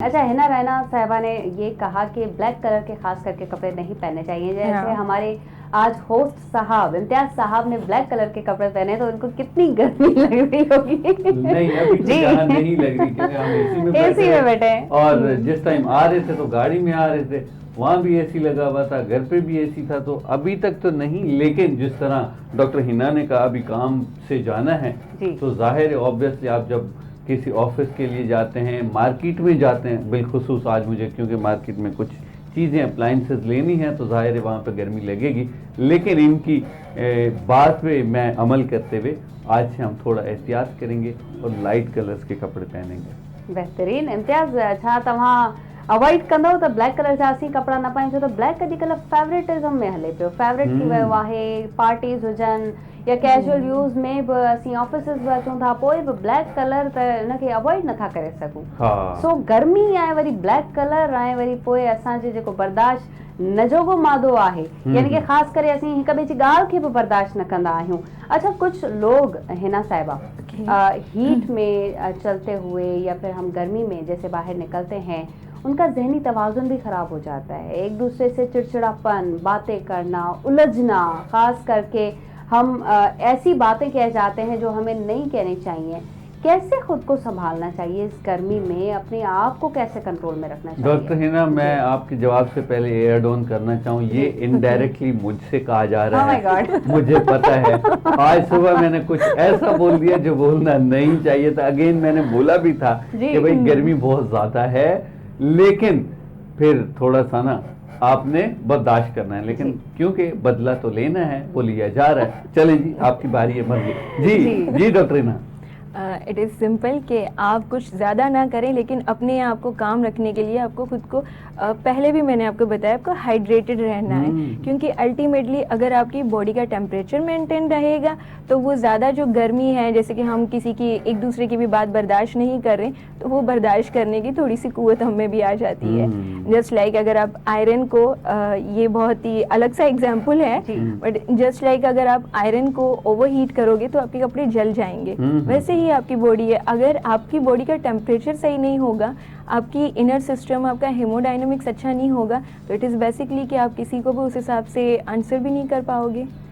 अच्छा, हिना रैना साहिबा ने ये कहा कि ब्लैक कलर के खास करके कपड़े नहीं पहनने चाहिए। जैसे हमारे आज होस्ट साहब इम्तियाज साहब ने ब्लैक कलर के कपड़े पहने तो उनको कितनी गर्मी लग रही होगी। नहीं, अभी तो यहाँ नहीं लग रही क्योंकि हम एसी में बैठे हैं। और जिस टाइम आ रहे थे तो गाड़ी में आ रहे थे, वहाँ भी एसी लगा हुआ था, घर पे भी एसी था, तो अभी तक तो नहीं। लेकिन जिस तरह डॉक्टर हिना ने कहा अभी काम से जाना है, तो जाहिर है ऑब्वियसली आप जब किसी ऑफिस के लिए जाते हैं, मार्केट में जाते हैं, बिलखुसूस आज मुझे क्योंकि मार्केट में कुछ चीज़ें अप्लाइंसेस लेनी हैं तो जाहिर है वहाँ पर गर्मी लगेगी। लेकिन इनकी बात पे मैं अमल करते हुए आज से हम थोड़ा एहतियात करेंगे और लाइट कलर्स के कपड़े पहनेंगे। बेहतरीन। इम्तियाज़, छा तव्हां अवॉइड कंदो त ब्लैक कलर जा असीं कपड़ा न पायूं, छो त ब्लैक अॼुकल्ह फेवरेटिज़म में हले पियो, फेवरेट थी वियो आहे। पार्टीज़ हुजनि या कैजुअल यूज़ में बि असीं ऑफिसिस बि अचूं था, पोइ बि ब्लैक कलर त इनखे अवॉइड नथा करे सघूं। सो गर्मी आहे, वरी ब्लैक कलर आहे, वरी पोइ असांजे जेको बर्दाश्त न जोगो मादो आहे, यानी कि ख़ासि करे असीं हिक ॿिए जी ॻाल्हि खे बि बर्दाश्त न कंदा आहियूं। अच्छा, कुछ लोग हिना साहिबा हीट में चलते हुए या फिर हम गर्मी में जैसे बाहर निकलते हैं, उनका जहनी तवाज़ुन भी ख़राब हो जाता है। एक दूसरे से चिड़चिड़ापन, बातें करना, उलझना, ख़ास करके हम ऐसी बातें कह जाते हैं जो हमें नहीं कहनी चाहिए। कैसे खुद को संभालना चाहिए इस गर्मी में, अपने आप को कैसे कंट्रोल में रखना चाहिए? डॉक्टर हिना, मैं आपके जवाब से पहले एड ऑन करना चाहूँ, ये इनडायरेक्टली मुझसे कहा जा रहा है। मुझे पता है आज सुबह मैंने कुछ ऐसा बोल दिया जो बोलना नहीं चाहिए था। अगेन मैंने बोला भी था कि भाई गर्मी बहुत ज्यादा है, लेकिन फिर थोड़ा सा ना आपने बर्दाश्त करना है, लेकिन क्योंकि बदला तो लेना है, वो लिया जा रहा है। चले जी, आपकी बारी है, मर्जी। जी जी doctor Hina. It is simple कि आप कुछ ज़्यादा ना करें, लेकिन अपने आप को काम रखने के लिए आपको खुद को पहले भी मैंने आपको बताया, आपको हाइड्रेटेड रहना है। क्योंकि अल्टीमेटली अगर आपकी बॉडी का टेम्परेचर मेंटेन रहेगा तो वो ज़्यादा जो गर्मी है, जैसे कि हम किसी की एक दूसरे की भी बात बर्दाश्त नहीं कर रहे, तो वो बर्दाश्त करने की थोड़ी सी कुव्वत हमें भी आ जाती है। जस्ट लाइक अगर आप आयरन को ये बहुत ही अलग सा एग्जाम्पल है, बट जस्ट लाइक अगर आप आयरन को ओवर हीट करोगे तो आपके कपड़े जल जाएंगे। वैसे ही आपकी बॉडी है, अगर आपकी बॉडी का टेम्परेचर सही नहीं होगा, आपकी इनर सिस्टम, आपका हेमोडायनामिक्स अच्छा नहीं होगा, तो इट इज़ बेसिकली कि आप किसी को भी उस हिसाब से आंसर भी नहीं कर पाओगे।